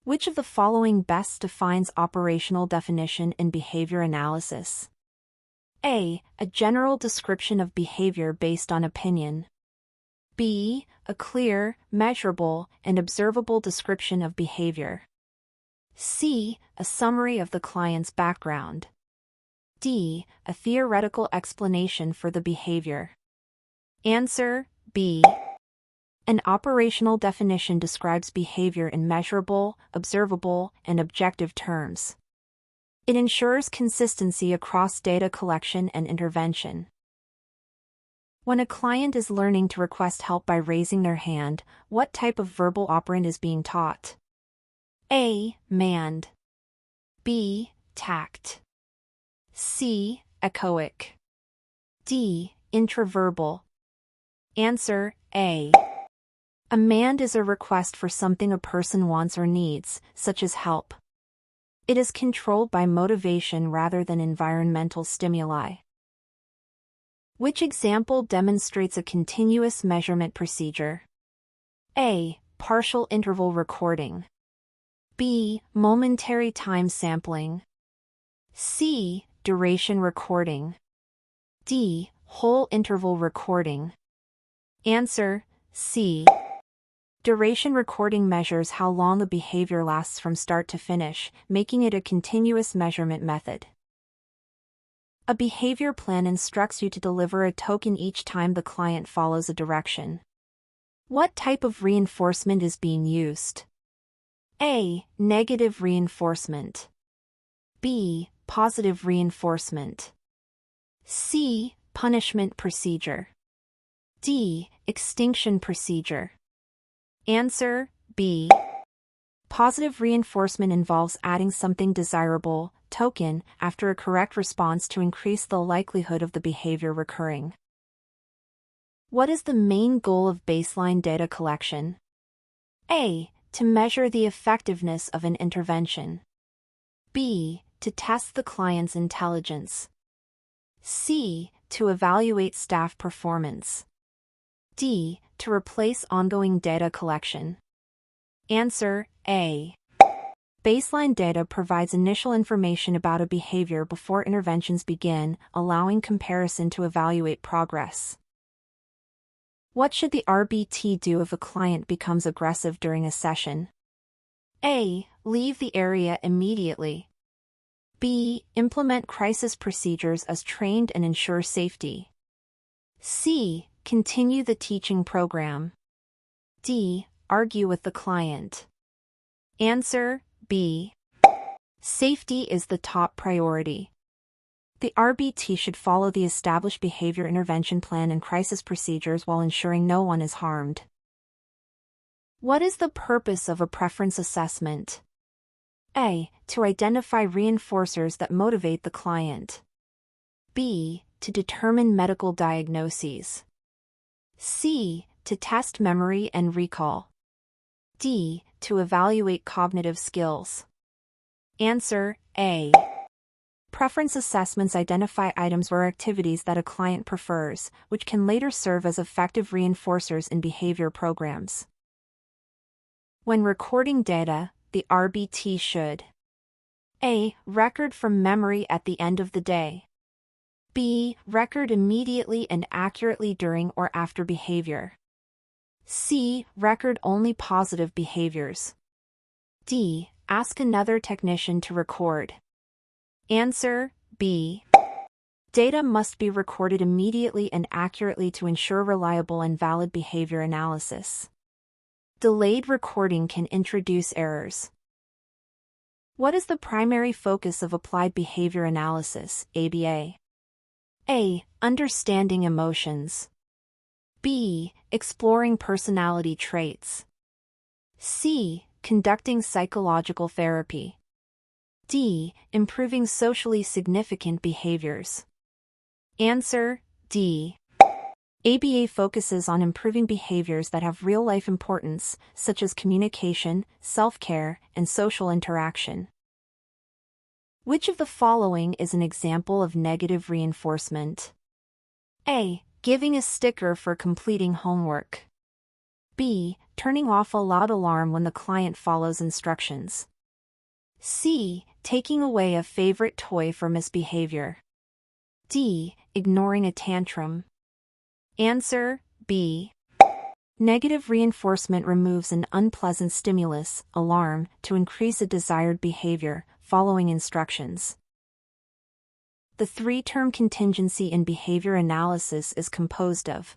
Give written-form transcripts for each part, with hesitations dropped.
Which of the following best defines operational definition in behavior analysis? A. A general description of behavior based on opinion. B. A clear, measurable, and observable description of behavior. C. A summary of the client's background. D. A theoretical explanation for the behavior. Answer: B. An operational definition describes behavior in measurable, observable, and objective terms. It ensures consistency across data collection and intervention. When a client is learning to request help by raising their hand, what type of verbal operand is being taught? A. Mand. B. Tact. C. Echoic. D. Intraverbal. Answer: A. A mand is a request for something a person wants or needs, such as help. It is controlled by motivation rather than environmental stimuli. Which example demonstrates a continuous measurement procedure? A. Partial interval recording. B. Momentary time sampling. C. Duration recording. D. Whole interval recording. Answer: C. Duration recording measures how long a behavior lasts from start to finish, making it a continuous measurement method. A behavior plan instructs you to deliver a token each time the client follows a direction. What type of reinforcement is being used? A. Negative reinforcement. B. Positive reinforcement. C. Punishment procedure. D. Extinction procedure. Answer: B. Positive reinforcement involves adding something desirable, token, after a correct response to increase the likelihood of the behavior recurring. What is the main goal of baseline data collection? A. To measure the effectiveness of an intervention. B. To test the client's intelligence. C. To evaluate staff performance. D. To replace ongoing data collection. Answer: A. Baseline data provides initial information about a behavior before interventions begin, allowing comparison to evaluate progress. What should the RBT do if a client becomes aggressive during a session? A. Leave the area immediately. B. Implement crisis procedures as trained and ensure safety. C. Continue the teaching program. D. Argue with the client. Answer: B. Safety is the top priority. The RBT should follow the established behavior intervention plan and crisis procedures while ensuring no one is harmed. What is the purpose of a preference assessment? A. To identify reinforcers that motivate the client. B. To determine medical diagnoses. C. To test memory and recall. D. To evaluate cognitive skills. Answer: A. Preference assessments identify items or activities that a client prefers, which can later serve as effective reinforcers in behavior programs. When recording data, the RBT should: A. Record from memory at the end of the day. B. Record immediately and accurately during or after behavior. C. Record only positive behaviors. D. Ask another technician to record. Answer: B. Data must be recorded immediately and accurately to ensure reliable and valid behavior analysis. Delayed recording can introduce errors. What is the primary focus of applied behavior analysis, ABA? A. Understanding emotions. B. Exploring personality traits. C. Conducting psychological therapy. D. Improving socially significant behaviors. Answer: D. ABA focuses on improving behaviors that have real-life importance, such as communication, self-care, and social interaction. Which of the following is an example of negative reinforcement? A. Giving a sticker for completing homework. B. turning off a loud alarm when the client follows instructions. C. Taking away a favorite toy for misbehavior. D. Ignoring a tantrum. Answer B. Negative reinforcement removes an unpleasant stimulus, alarm, to increase a desired behavior, following instructions. The three-term contingency in behavior analysis is composed of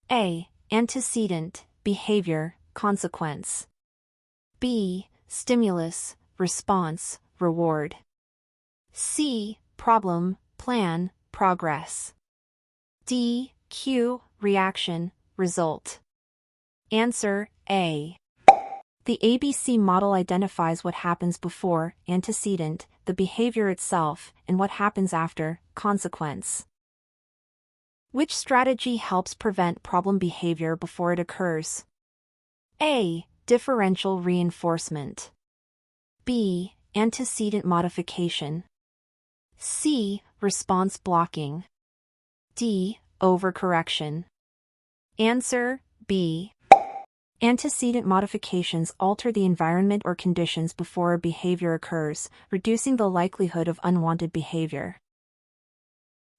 A. Antecedent, behavior, consequence. B. Stimulus, response, reward. C. Problem, plan, progress. D. Cue, reaction, result. Answer A. The ABC model identifies what happens before, antecedent, the behavior itself, and what happens after, consequence. Which strategy helps prevent problem behavior before it occurs? A. Differential reinforcement. B. Antecedent modification. C. Response blocking. D. Overcorrection. Answer B. Antecedent modifications alter the environment or conditions before a behavior occurs, reducing the likelihood of unwanted behavior.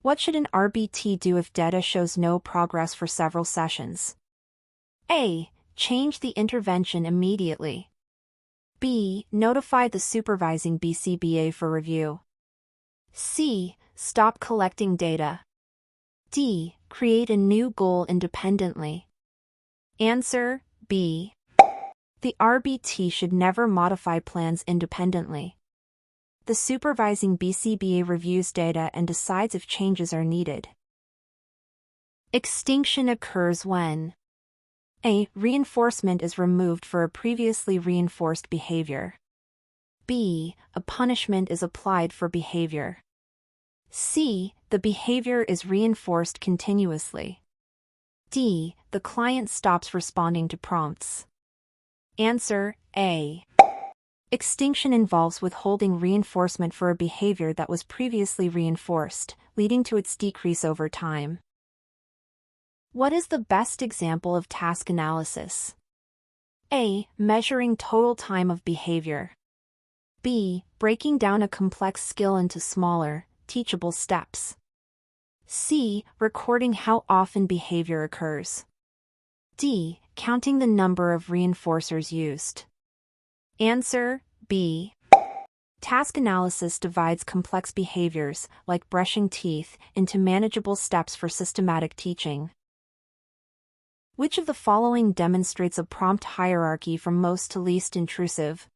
What should an RBT do if data shows no progress for several sessions? A. Change the intervention immediately. B. Notify the supervising BCBA for review. C. Stop collecting data. D. Create a new goal independently. Answer B. The RBT should never modify plans independently. The supervising BCBA reviews data and decides if changes are needed. Extinction occurs when A. Reinforcement is removed for a previously reinforced behavior. B. A punishment is applied for behavior. C. The behavior is reinforced continuously. D. The client stops responding to prompts. Answer A. Extinction involves withholding reinforcement for a behavior that was previously reinforced, leading to its decrease over time. What is the best example of task analysis? A. Measuring total time of behavior. B. Breaking down a complex skill into smaller, teachable steps. C. Recording how often behavior occurs. D. Counting the number of reinforcers used. Answer B. Task analysis divides complex behaviors, like brushing teeth, into manageable steps for systematic teaching. Which of the following demonstrates a prompt hierarchy from most to least intrusive?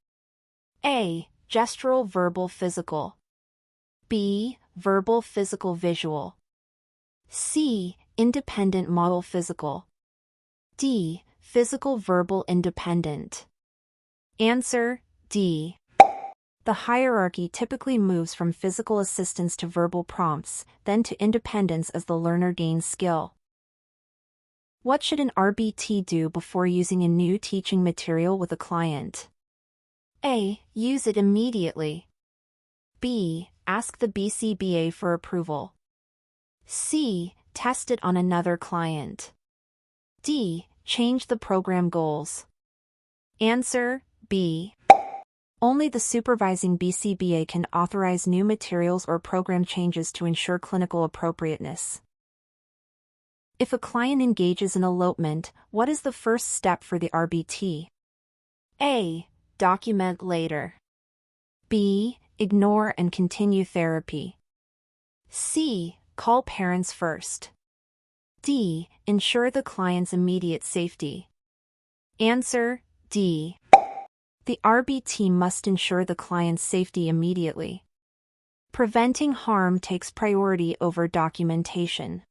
A. Gestural verbal physical. B. Verbal physical visual. C. Independent model physical. D. Physical verbal independent. Answer D. The hierarchy typically moves from physical assistance to verbal prompts, then to independence as the learner gains skill. What should an RBT do before using a new teaching material with a client? A. Use it immediately. B. Ask the BCBA for approval. C. Test it on another client. D. Change the program goals. Answer B. Only the supervising BCBA can authorize new materials or program changes to ensure clinical appropriateness. If a client engages in elopement, what is the first step for the RBT? A. Document later. B. Ignore and continue therapy. C. Call parents first. D. Ensure the client's immediate safety. Answer D. The RBT must ensure the client's safety immediately. Preventing harm takes priority over documentation.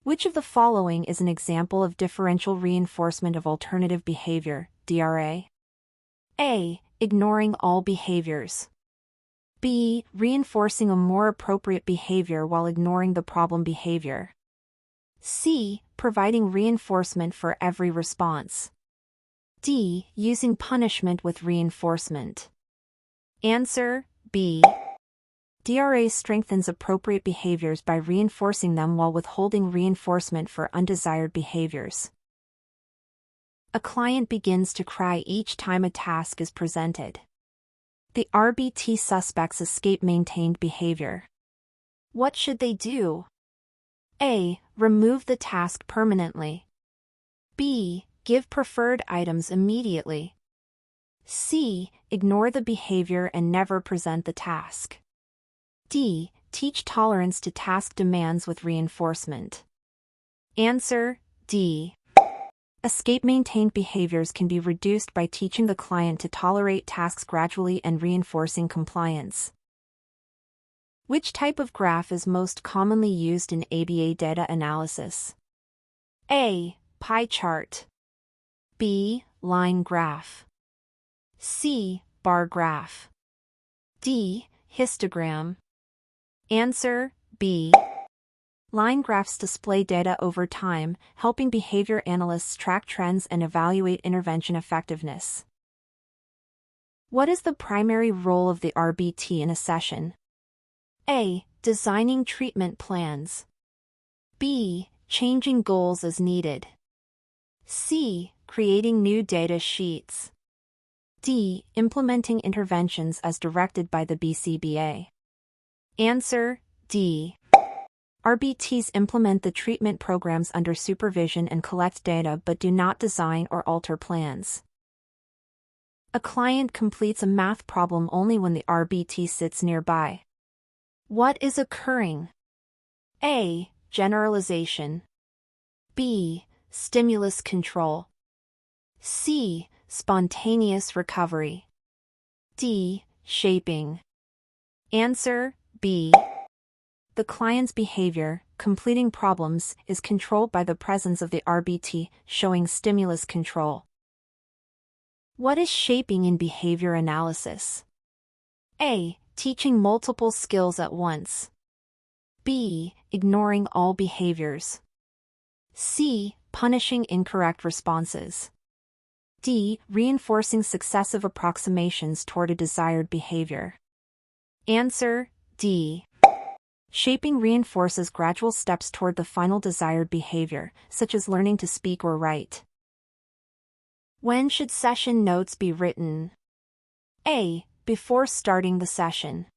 Which of the following is an example of differential reinforcement of alternative behavior, DRA? A. Ignoring all behaviors. B. Reinforcing a more appropriate behavior while ignoring the problem behavior. C. Providing reinforcement for every response. D. Using punishment with reinforcement. Answer B. DRA strengthens appropriate behaviors by reinforcing them while withholding reinforcement for undesired behaviors. A client begins to cry each time a task is presented. The RBT suspects escape maintained behavior. What should they do? A. Remove the task permanently. B. Give preferred items immediately. C. Ignore the behavior and never present the task. D. Teach tolerance to task demands with reinforcement. Answer: D. Escape maintained behaviors can be reduced by teaching the client to tolerate tasks gradually and reinforcing compliance. Which type of graph is most commonly used in ABA data analysis? A. Pie chart. B. Line graph. C. Bar graph. D. Histogram. Answer: B. Line graphs display data over time, helping behavior analysts track trends and evaluate intervention effectiveness. What is the primary role of the RBT in a session? A. Designing treatment plans. B. Changing goals as needed. C. Creating new data sheets. D. Implementing interventions as directed by the BCBA. Answer: D. RBTs implement the treatment programs under supervision and collect data but do not design or alter plans. A client completes a math problem only when the RBT sits nearby. What is occurring? A. Generalization. B. Stimulus control. C. Spontaneous recovery. D. Shaping. Answer: B. The client's behavior, completing problems, is controlled by the presence of the RBT, showing stimulus control. What is shaping in behavior analysis? A. Teaching multiple skills at once. B. Ignoring all behaviors. C. Punishing incorrect responses. D. Reinforcing successive approximations toward a desired behavior. Answer: D. Shaping reinforces gradual steps toward the final desired behavior, such as learning to speak or write. When should session notes be written? A. Before starting the session.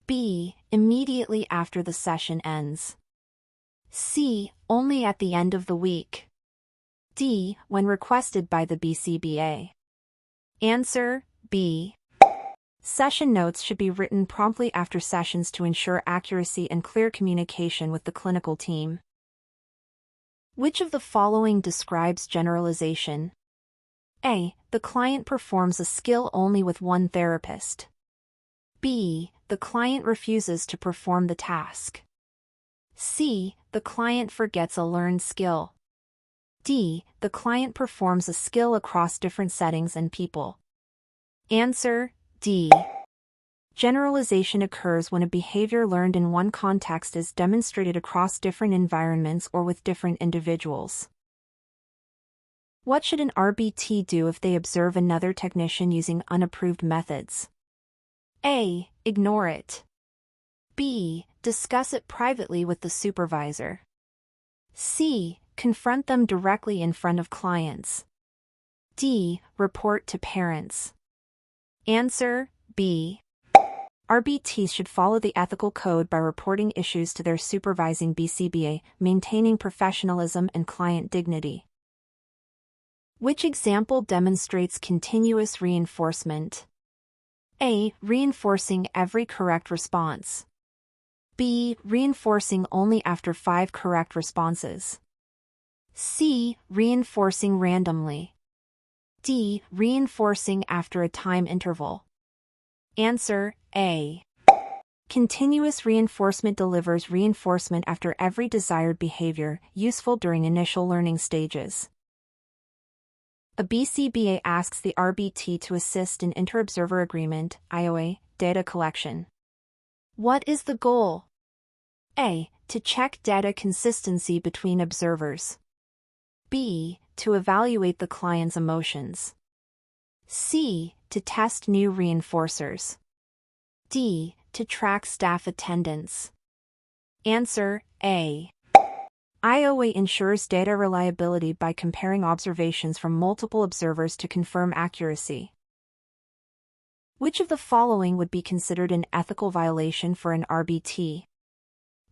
B. Immediately after the session ends. C. Only at the end of the week. D. When requested by the BCBA. Answer: B. Session notes should be written promptly after sessions to ensure accuracy and clear communication with the clinical team. Which of the following describes generalization? A. The client performs a skill only with one therapist. B. The client refuses to perform the task. C. The client forgets a learned skill. D. The client performs a skill across different settings and people. Answer: D. Generalization occurs when a behavior learned in one context is demonstrated across different environments or with different individuals. What should an RBT do if they observe another technician using unapproved methods? A. Ignore it. B. Discuss it privately with the supervisor. C. Confront them directly in front of clients. D. Report to parents. Answer: B. RBTs should follow the ethical code by reporting issues to their supervising BCBA, maintaining professionalism and client dignity. Which example demonstrates continuous reinforcement? A. Reinforcing every correct response. B. Reinforcing only after 5 correct responses. C. Reinforcing randomly. D. Reinforcing after a time interval. Answer: A. Continuous reinforcement delivers reinforcement after every desired behavior, useful during initial learning stages. A BCBA asks the RBT to assist in Inter-Observer Agreement (IOA) data collection. What is the goal? A. To check data consistency between observers. B. To evaluate the client's emotions. C. To test new reinforcers. D. To track staff attendance. Answer: A. IOA ensures data reliability by comparing observations from multiple observers to confirm accuracy. Which of the following would be considered an ethical violation for an RBT?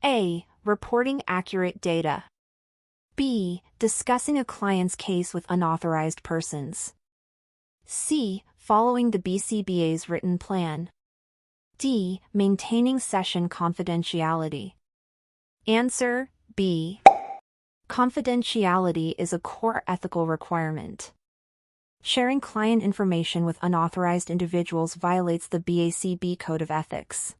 A. Reporting accurate data. B. Discussing a client's case with unauthorized persons. C. Following the BCBA's written plan. D. Maintaining session confidentiality. Answer B. Confidentiality is a core ethical requirement. Sharing client information with unauthorized individuals violates the BACB Code of Ethics.